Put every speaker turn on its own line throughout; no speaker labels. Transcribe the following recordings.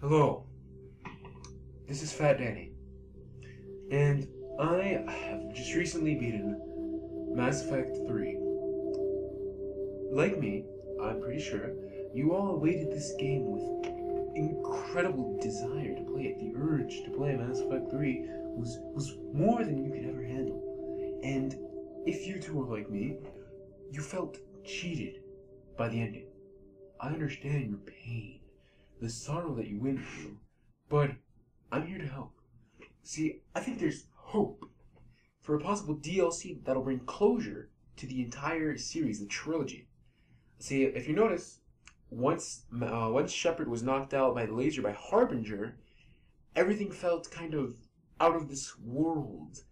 Hello, this is Fat Danny, and I have just recently beaten Mass Effect 3. Like me, I'm pretty sure you all awaited this game with incredible desire to play it. The urge to play Mass Effect 3 was more than you could ever handle. And if you two are like me, you felt cheated by the ending. I understand your pain, the sorrow that you went through, but I'm here to help. See, I think there's hope for a possible DLC that'll bring closure to the entire series, the trilogy. See, if you notice, once Shepard was knocked out by the laser by Harbinger, everything felt kind of out of this world.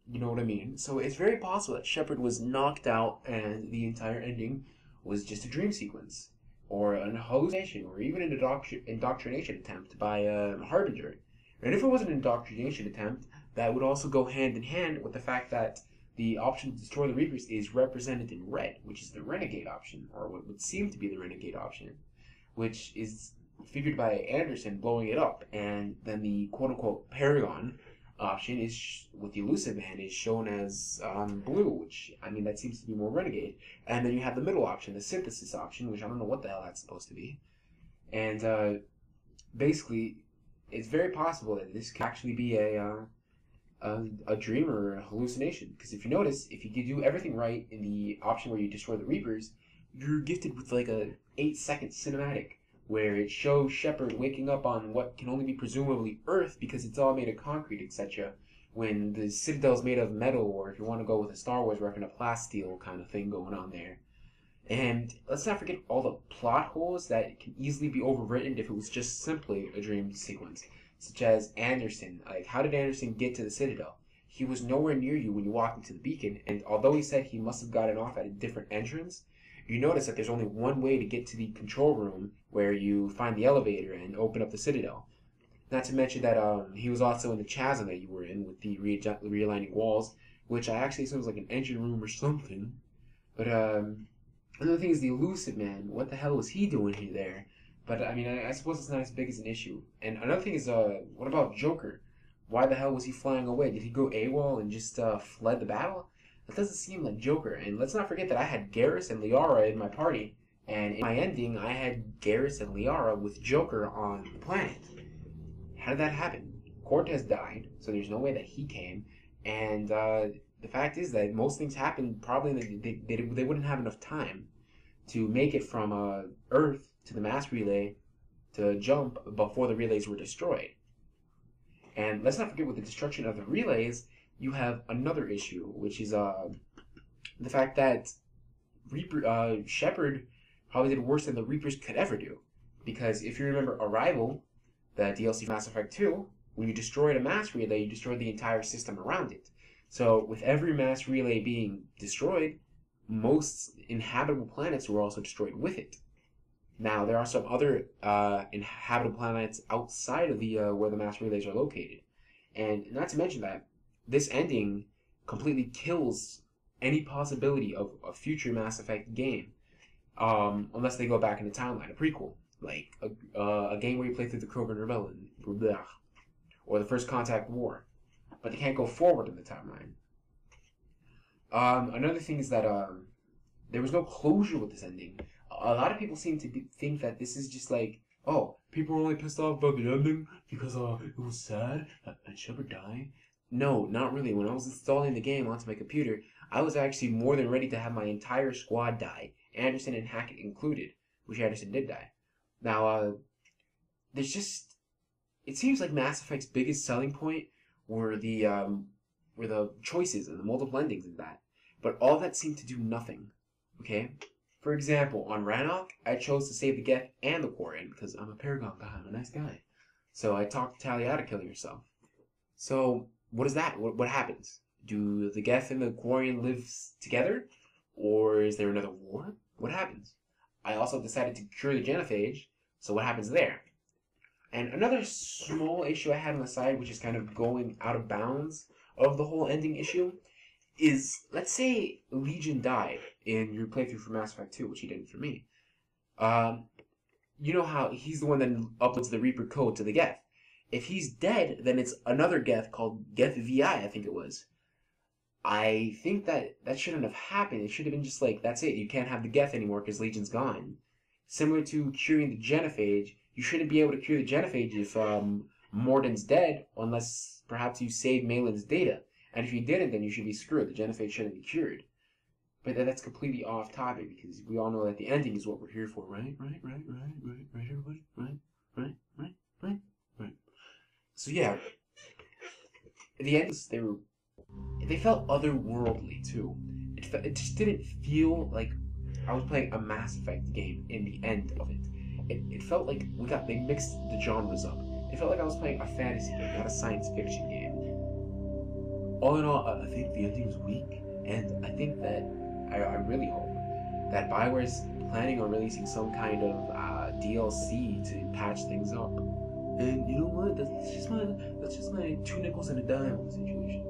You know what I mean? So it's very possible that Shepard was knocked out and the entire ending was just a dream sequence, or an hallucination, or even an indoctrination attempt by Harbinger. And if it was an indoctrination attempt, that would also go hand in hand with the fact that the option to destroy the Reapers is represented in red, which is the Renegade option, or what would seem to be the Renegade option, which is figured by Anderson blowing it up, and then the quote-unquote Paragon option is with the Illusive Man is shown as blue, which I mean that seems to be more Renegade. And then you have the middle option, the Synthesis option, which I don't know what the hell that's supposed to be. And basically, it's very possible that this could actually be a dream or a hallucination. Because if you notice, if you do everything right in the option where you destroy the Reapers, you're gifted with like a 8-second cinematic where it shows Shepard waking up on what can only be presumably Earth because it's all made of concrete, etc. When the Citadel's made of metal, or if you want to go with a Star Wars reference, a plasteel kind of thing going on there. And let's not forget all the plot holes that can easily be overwritten if it was just simply a dream sequence. Such as Anderson. Like, how did Anderson get to the Citadel? He was nowhere near you when you walked into the beacon, and although he said he must have gotten off at a different entrance, you notice that there's only one way to get to the control room where you find the elevator and open up the Citadel. Not to mention that he was also in the chasm that you were in with the realigning walls, which I actually assume was like an engine room or something. But another thing is the Illusive Man. What the hell was he doing here there? But I mean, I suppose it's not as big as an issue. And another thing is, what about Joker? Why the hell was he flying away? Did he go AWOL and just fled the battle? That doesn't seem like Joker. And let's not forget that I had Garrus and Liara in my party, and in my ending, I had Garrus and Liara with Joker on the planet. How did that happen? Cortez died, so there's no way that he came. And the fact is that most things happen probably they wouldn't have enough time to make it from Earth to the mass relay to jump before the relays were destroyed. And let's not forget, with the destruction of the relays, you have another issue, which is the fact that Shepard probably did worse than the Reapers could ever do. Because if you remember Arrival, the DLC for Mass Effect 2, when you destroyed a mass relay, you destroyed the entire system around it. So with every mass relay being destroyed, most inhabitable planets were also destroyed with it. Now, there are some other inhabitable planets outside of the where the mass relays are located. And not to mention that this ending completely kills any possibility of a future Mass Effect game, unless they go back in the timeline, a prequel, like a game where you play through the Krogan Rebellion, or the First Contact War. But they can't go forward in the timeline. Another thing is that there was no closure with this ending. A lot of people seem to think that this is just like, oh, people were only pissed off about the ending because it was sad and Shepard died. No, not really. When I was installing the game onto my computer, I was actually more than ready to have my entire squad die, Anderson and Hackett included, which Anderson did die. Now, there's just, it seems like Mass Effect's biggest selling point were the choices and the multiple endings and that. But all that seemed to do nothing. Okay? For example, on Rannoch, I chose to save the Geth and the Quarian because I'm a Paragon guy, I'm a nice guy. So I talked Tali out of killing herself. So, what is that? What happens? Do the Geth and the Quarian live together? Or is there another war? What happens? I also decided to cure the Genophage, so what happens there? And another small issue I had on the side, which is kind of going out of bounds of the whole ending issue, is, let's say Legion died in your playthrough for Mass Effect 2, which he didn't for me. you know how he's the one that uploads the Reaper code to the Geth. If he's dead, then it's another Geth called Geth VI, I think it was. I think that shouldn't have happened. It should have been just like, that's it. You can't have the Geth anymore because Legion's gone. Similar to curing the Genophage, you shouldn't be able to cure the Genophage if Morden's dead, unless perhaps you save Malin's data. And if you didn't, then you should be screwed. The Genophage shouldn't be cured. But that's completely off topic because we all know that the ending is what we're here for, right? Right, everybody? Right. So yeah, the endings, they felt otherworldly too. It just didn't feel like I was playing a Mass Effect game in the end of it. It felt like they mixed the genres up. It felt like I was playing a fantasy game, not a science fiction game. All in all, I think the ending was weak, and I think that I really hope that Bioware's planning on releasing some kind of DLC to patch things up. And you know what? That's just my 2 nickels and a dime on the situation.